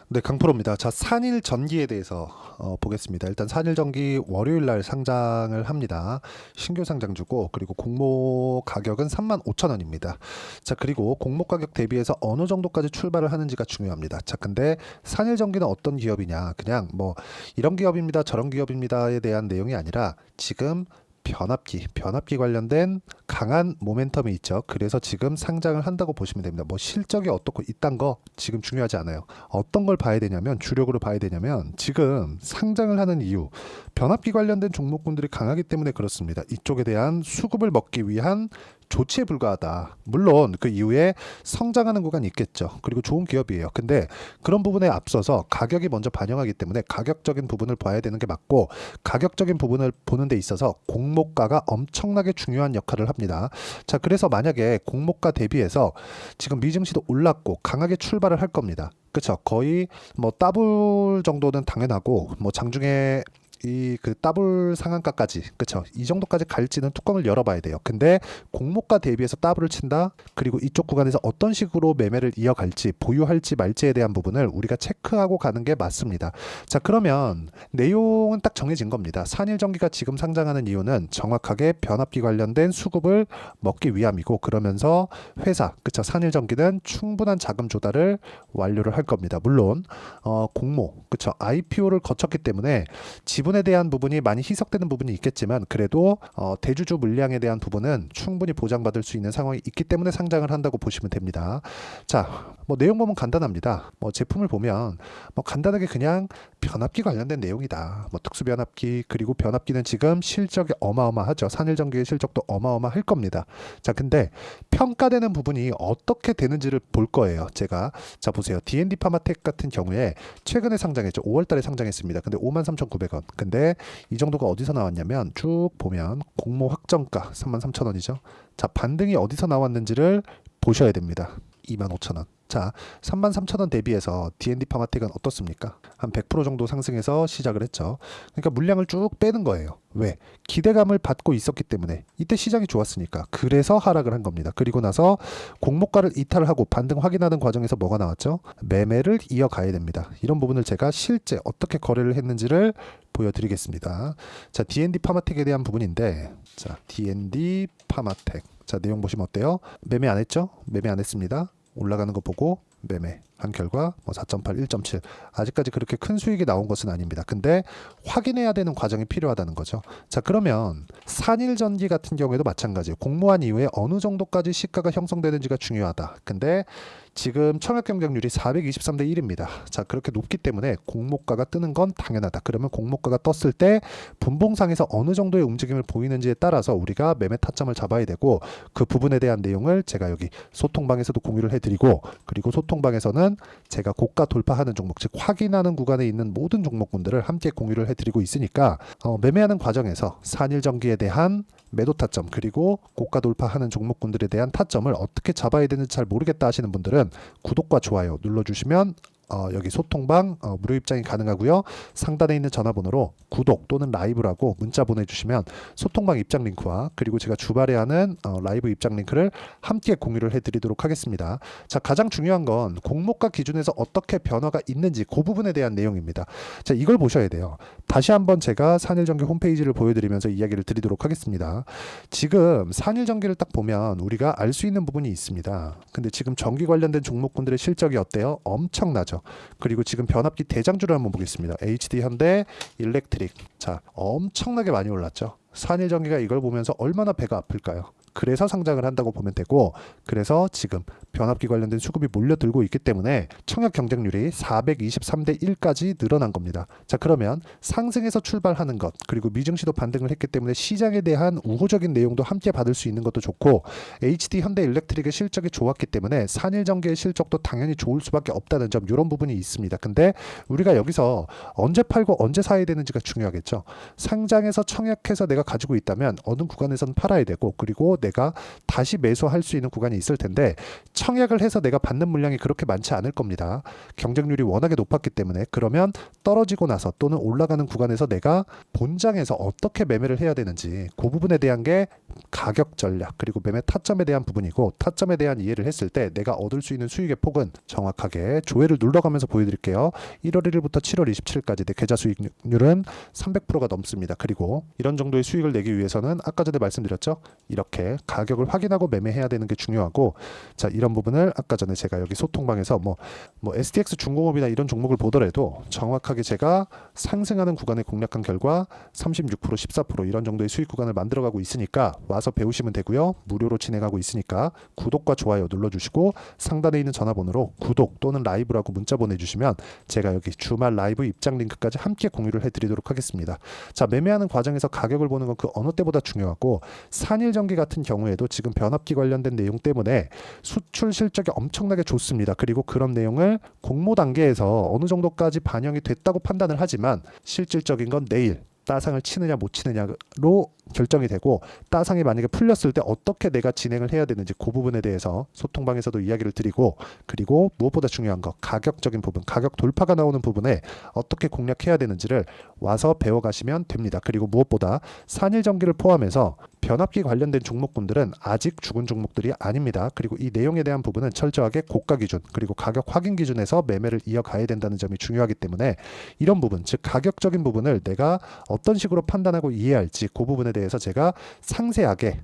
네, 강프로입니다. 자, 산일전기에 대해서 보겠습니다. 일단 산일전기 월요일 날 상장을 합니다. 신규 상장주고, 그리고 공모 가격은 35,000원입니다. 자, 그리고 공모 가격 대비해서 어느 정도까지 출발을 하는지가 중요합니다. 자, 근데 산일전기는 어떤 기업이냐? 그냥 뭐 이런 기업입니다, 저런 기업입니다에 대한 내용이 아니라 지금 변압기 관련된 강한 모멘텀이 있죠. 그래서 지금 상장을 한다고 보시면 됩니다. 뭐 실적이 어떻고 이딴 거 지금 중요하지 않아요. 어떤 걸 봐야 되냐면, 주력으로 봐야 되냐면, 지금 상장을 하는 이유, 변압기 관련된 종목군들이 강하기 때문에 그렇습니다. 이쪽에 대한 수급을 먹기 위한 조치에 불과하다. 물론 그 이후에 성장하는 구간이 있겠죠. 그리고 좋은 기업이에요. 근데 그런 부분에 앞서서 가격이 먼저 반영하기 때문에 가격적인 부분을 봐야 되는 게 맞고, 가격적인 부분을 보는 데 있어서 공모가가 엄청나게 중요한 역할을 합니다. 자, 그래서 만약에 공모가 대비해서 지금 미증시도 올랐고 강하게 출발을 할 겁니다. 그렇죠. 거의 뭐 더블 정도는 당연하고, 뭐 장중에 이 그 더블 상한가까지, 그쵸, 이 정도까지 갈지는 뚜껑을 열어봐야 돼요. 근데 공모가 대비해서 더블을 친다, 그리고 이쪽 구간에서 어떤 식으로 매매를 이어갈지, 보유할지 말지에 대한 부분을 우리가 체크하고 가는 게 맞습니다. 자, 그러면 내용은 딱 정해진 겁니다. 산일전기가 지금 상장하는 이유는 정확하게 변압기 관련된 수급을 먹기 위함이고, 그러면서 회사, 그쵸, 산일전기는 충분한 자금 조달을 완료를 할 겁니다. 물론 공모, 그쵸, IPO를 거쳤기 때문에 지분에 대한 부분이 많이 희석되는 부분이 있겠지만, 그래도 대주주 물량에 대한 부분은 충분히 보장받을 수 있는 상황이 있기 때문에 상장을 한다고 보시면 됩니다. 자, 뭐 내용 보면 간단합니다. 뭐 제품을 보면 뭐 간단하게 그냥 변압기 관련된 내용이다. 뭐 특수 변압기, 그리고 변압기는 지금 실적이 어마어마하죠. 산일전기의 실적도 어마어마할 겁니다. 자, 근데 평가되는 부분이 어떻게 되는지를 볼 거예요. 제가, 자, 보세요. D&D 파마텍 같은 경우에 최근에 상장했죠. 5월 달에 상장했습니다. 근데 53,900원. 근데 이 정도가 어디서 나왔냐면, 쭉 보면 공모 확정가 33,000원이죠. 자, 반등이 어디서 나왔는지를 보셔야 됩니다. 25,000원. 자, 33,000원 대비해서 D&D 파마텍은 어떻습니까? 한 100% 정도 상승해서 시작을 했죠. 그러니까 물량을 쭉 빼는 거예요. 왜? 기대감을 받고 있었기 때문에. 이때 시장이 좋았으니까. 그래서 하락을 한 겁니다. 그리고 나서 공모가를 이탈을 하고 반등 확인하는 과정에서 뭐가 나왔죠? 매매를 이어가야 됩니다. 이런 부분을 제가 실제 어떻게 거래를 했는지를 보여드리겠습니다. 자, D&D 파마텍에 대한 부분인데, 자, D&D 파마텍. 자, 내용 보시면 어때요? 매매 안 했죠? 매매 안 했습니다. 올라가는 거 보고 매매 한 결과 뭐 4.8, 1.7, 아직까지 그렇게 큰 수익이 나온 것은 아닙니다. 근데 확인해야 되는 과정이 필요하다는 거죠. 자, 그러면 산일전기 같은 경우에도 마찬가지예요. 공모한 이후에 어느 정도까지 시가가 형성되는지가 중요하다. 근데 지금 청약 경쟁률이 423대 1입니다. 자, 그렇게 높기 때문에 공모가가 뜨는 건 당연하다. 그러면 공모가가 떴을 때 분봉상에서 어느 정도의 움직임을 보이는지에 따라서 우리가 매매 타점을 잡아야 되고, 그 부분에 대한 내용을 제가 여기 소통방에서도 공유를 해드리고, 그리고 소통방에서는 제가 고가 돌파하는 종목, 즉 확인하는 구간에 있는 모든 종목군들을 함께 공유를 해드리고 있으니까, 매매하는 과정에서 산일전기에 대한 매도 타점, 그리고 고가 돌파하는 종목군들에 대한 타점을 어떻게 잡아야 되는지 잘 모르겠다 하시는 분들은 구독과 좋아요 눌러주시면 여기 소통방 무료 입장이 가능하고요. 상단에 있는 전화번호로 구독 또는 라이브라고 문자 보내주시면 소통방 입장 링크와, 그리고 제가 주말에 하는 라이브 입장 링크를 함께 공유를 해드리도록 하겠습니다. 자, 가장 중요한 건 공모가 기준에서 어떻게 변화가 있는지 그 부분에 대한 내용입니다. 자, 이걸 보셔야 돼요. 다시 한번 제가 산일전기 홈페이지를 보여드리면서 이야기를 드리도록 하겠습니다. 지금 산일전기를 딱 보면 우리가 알 수 있는 부분이 있습니다. 근데 지금 전기 관련된 종목군들의 실적이 어때요? 엄청나죠. 그리고 지금 변압기 대장주를 한번 보겠습니다. HD 현대 일렉트릭. 자, 엄청나게 많이 올랐죠. 산일전기가 이걸 보면서 얼마나 배가 아플까요? 그래서 상장을 한다고 보면 되고, 그래서 지금 변압기 관련된 수급이 몰려들고 있기 때문에 청약 경쟁률이 423대 1까지 늘어난 겁니다. 자, 그러면 상승에서 출발하는 것, 그리고 미증시도 반등을 했기 때문에 시장에 대한 우호적인 내용도 함께 받을 수 있는 것도 좋고, HD 현대 일렉트릭의 실적이 좋았기 때문에 산일전기의 실적도 당연히 좋을 수밖에 없다는 점, 이런 부분이 있습니다. 근데 우리가 여기서 언제 팔고 언제 사야 되는지가 중요하겠죠. 상장에서 청약해서 내가 가지고 있다면 어느 구간에서는 팔아야 되고, 그리고 내가 다시 매수할 수 있는 구간이 있을 텐데 청약을 해서 내가 받는 물량이 그렇게 많지 않을 겁니다. 경쟁률이 워낙에 높았기 때문에. 그러면 떨어지고 나서 또는 올라가는 구간에서 내가 본장에서 어떻게 매매를 해야 되는지 그 부분에 대한 게 가격 전략 그리고 매매 타점에 대한 부분이고, 타점에 대한 이해를 했을 때 내가 얻을 수 있는 수익의 폭은 정확하게 조회를 눌러가면서 보여드릴게요. 1월 1일부터 7월 27일까지 내 계좌 수익률은 300%가 넘습니다. 그리고 이런 정도의 수익을 내기 위해서는 아까 전에 말씀드렸죠, 이렇게 가격을 확인하고 매매해야 되는 게 중요하고, 자, 이런 부분을 아까 전에 제가 여기 소통방에서 뭐 STX 중공업이나 이런 종목을 보더라도 정확하게 제가 상승하는 구간을 공략한 결과 36%, 14% 이런 정도의 수익 구간을 만들어가고 있으니까 와서 배우시면 되고요. 무료로 진행하고 있으니까 구독과 좋아요 눌러주시고 상단에 있는 전화번호로 구독 또는 라이브라고 문자 보내주시면 제가 여기 주말 라이브 입장 링크까지 함께 공유를 해드리도록 하겠습니다. 자, 매매하는 과정에서 가격을 보는 건 그 어느 때보다 중요하고, 산일전기 같은 경우에도 지금 변압기 관련된 내용 때문에 수출 실적이 엄청나게 좋습니다. 그리고 그런 내용을 공모 단계에서 어느 정도까지 반영이 됐다고 판단을 하지만 실질적인 건 내일 따상을 치느냐 못 치느냐로 결정이 되고, 따상이 만약에 풀렸을 때 어떻게 내가 진행을 해야 되는지 그 부분에 대해서 소통방에서도 이야기를 드리고, 그리고 무엇보다 중요한 거 가격적인 부분, 가격 돌파가 나오는 부분에 어떻게 공략해야 되는지를 와서 배워가시면 됩니다. 그리고 무엇보다 산일전기를 포함해서 변압기 관련된 종목군들은 아직 죽은 종목들이 아닙니다. 그리고 이 내용에 대한 부분은 철저하게 고가 기준 그리고 가격 확인 기준에서 매매를 이어가야 된다는 점이 중요하기 때문에, 이런 부분, 즉 가격적인 부분을 내가 어떤 식으로 판단하고 이해할지 그 부분에 대해서 제가 상세하게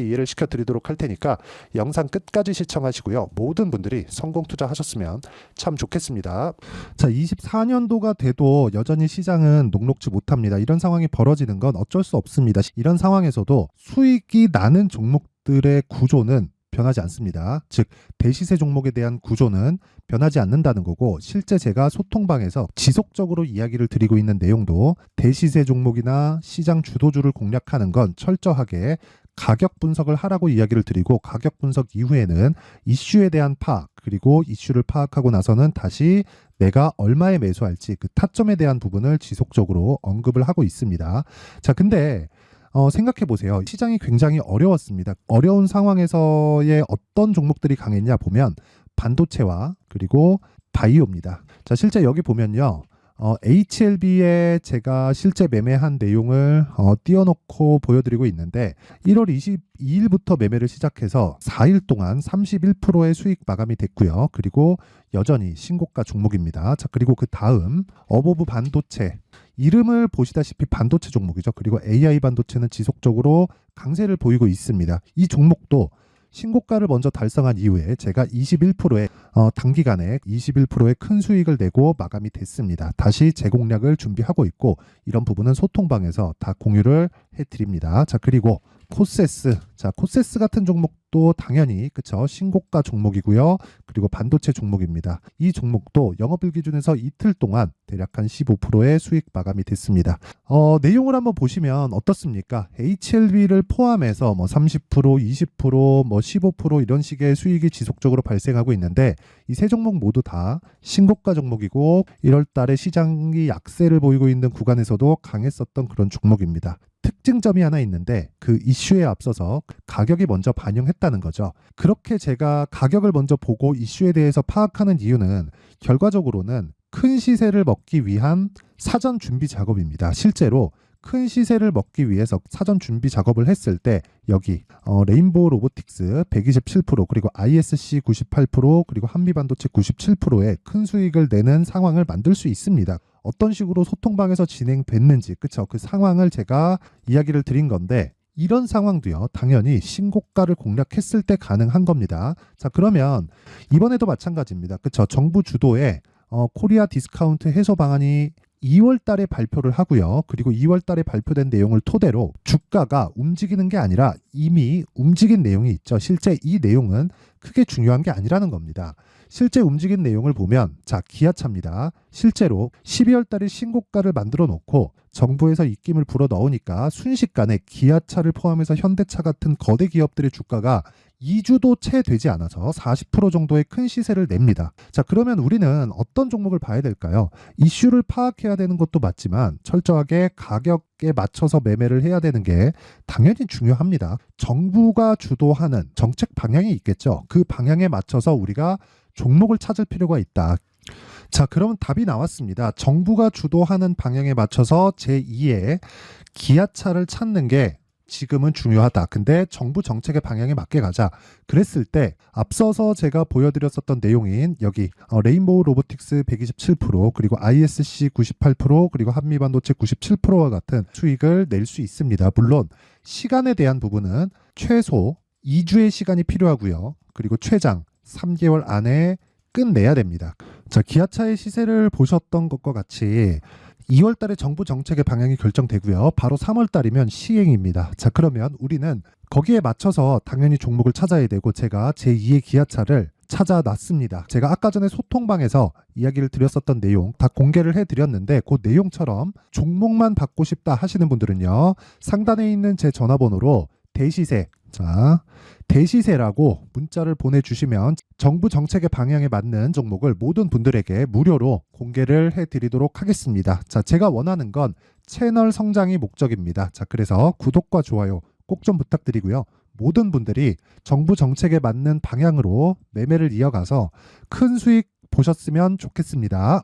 이해를 시켜드리도록 할 테니까 영상 끝까지 시청하시고요. 모든 분들이 성공 투자하셨으면 참 좋겠습니다. 자, 24년도가 돼도 여전히 시장은 녹록지 못합니다. 이런 상황이 벌어지는 건 어쩔 수 없습니다. 이런 상황에서도 수익이 나는 종목들의 구조는 변하지 않습니다. 즉 대시세 종목에 대한 구조는 변하지 않는다는 거고, 실제 제가 소통방에서 지속적으로 이야기를 드리고 있는 내용도 대시세 종목이나 시장 주도주를 공략하는 건 철저하게 가격 분석을 하라고 이야기를 드리고, 가격 분석 이후에는 이슈에 대한 파악, 그리고 이슈를 파악하고 나서는 다시 내가 얼마에 매수할지 그 타점에 대한 부분을 지속적으로 언급을 하고 있습니다. 자, 근데 생각해 보세요. 시장이 굉장히 어려웠습니다. 어려운 상황에서의 어떤 종목들이 강했냐 보면 반도체와 그리고 바이오입니다. 자, 실제 여기 보면요. HLB에 제가 실제 매매한 내용을 띄워놓고 보여드리고 있는데, 1월 22일부터 매매를 시작해서 4일 동안 31%의 수익 마감이 됐고요. 그리고 여전히 신고가 종목입니다. 자, 그리고 그 다음 어보브 반도체, 이름을 보시다시피 반도체 종목이죠. 그리고 AI 반도체는 지속적으로 강세를 보이고 있습니다. 이 종목도 신고가를 먼저 달성한 이후에 제가 21%의 단기간에 21%의 큰 수익을 내고 마감이 됐습니다. 다시 재공략을 준비하고 있고, 이런 부분은 소통방에서 다 공유를 해드립니다. 자, 그리고 코세스, 자, 코세스 같은 종목도 당연히 그쵸, 신고가 종목이고요. 그리고 반도체 종목입니다. 이 종목도 영업일 기준에서 이틀 동안 대략 한 15%의 수익 마감이 됐습니다. 내용을 한번 보시면 어떻습니까? HLB를 포함해서 30%, 20%, 15% 이런 식의 수익이 지속적으로 발생하고 있는데, 이 세 종목 모두 다 신고가 종목이고 1월 달에 시장이 약세를 보이고 있는 구간에서도 강했었던 그런 종목입니다. 특징점이 하나 있는데, 그 이슈에 앞서서 가격이 먼저 반영했다는 거죠. 그렇게 제가 가격을 먼저 보고 이슈에 대해서 파악하는 이유는 결과적으로는 큰 시세를 먹기 위한 사전 준비 작업입니다. 실제로 큰 시세를 먹기 위해서 사전 준비 작업을 했을 때 여기 레인보우 로보틱스 127%, 그리고 ISC 98%, 그리고 한미반도체 97%의 큰 수익을 내는 상황을 만들 수 있습니다. 어떤 식으로 소통방에서 진행됐는지, 그쵸? 그 상황을 제가 이야기를 드린 건데, 이런 상황도요, 당연히 신고가를 공략했을 때 가능한 겁니다. 자, 그러면 이번에도 마찬가지입니다. 그쵸? 정부 주도의 코리아 디스카운트 해소 방안이 2월 달에 발표를 하고요. 그리고 2월 달에 발표된 내용을 토대로 주가가 움직이는 게 아니라 이미 움직인 내용이 있죠. 실제 이 내용은 크게 중요한 게 아니라는 겁니다. 실제 움직인 내용을 보면, 자, 기아차입니다. 실제로 12월 달에 신고가를 만들어 놓고 정부에서 입김을 불어 넣으니까 순식간에 기아차를 포함해서 현대차 같은 거대 기업들의 주가가 2주도 채 되지 않아서 40% 정도의 큰 시세를 냅니다. 자, 그러면 우리는 어떤 종목을 봐야 될까요? 이슈를 파악해야 되는 것도 맞지만 철저하게 가격에 맞춰서 매매를 해야 되는 게 당연히 중요합니다. 정부가 주도하는 정책 방향이 있겠죠. 그 방향에 맞춰서 우리가 종목을 찾을 필요가 있다. 자, 그러면 답이 나왔습니다. 정부가 주도하는 방향에 맞춰서 제2의 기아차를 찾는 게 지금은 중요하다. 근데 정부 정책의 방향에 맞게 가자. 그랬을 때 앞서서 제가 보여드렸었던 내용인 여기 레인보우 로보틱스 127% 그리고 ISC 98% 그리고 한미반도체 97%와 같은 수익을 낼 수 있습니다. 물론 시간에 대한 부분은 최소 2주의 시간이 필요하고요. 그리고 최장 3개월 안에 끝내야 됩니다. 자, 기아차의 시세를 보셨던 것과 같이 2월 달에 정부 정책의 방향이 결정되고요. 바로 3월 달이면 시행입니다. 자, 그러면 우리는 거기에 맞춰서 당연히 종목을 찾아야 되고 제가 제2의 기아차를 찾아놨습니다. 제가 아까 전에 소통방에서 이야기를 드렸었던 내용 다 공개를 해드렸는데 그 내용처럼 종목만 받고 싶다 하시는 분들은요. 상단에 있는 제 전화번호로 대시세, 자, 대시세라고 문자를 보내주시면 정부 정책의 방향에 맞는 종목을 모든 분들에게 무료로 공개를 해드리도록 하겠습니다. 자, 제가 원하는 건 채널 성장이 목적입니다. 자, 그래서 구독과 좋아요 꼭 좀 부탁드리고요. 모든 분들이 정부 정책에 맞는 방향으로 매매를 이어가서 큰 수익 보셨으면 좋겠습니다.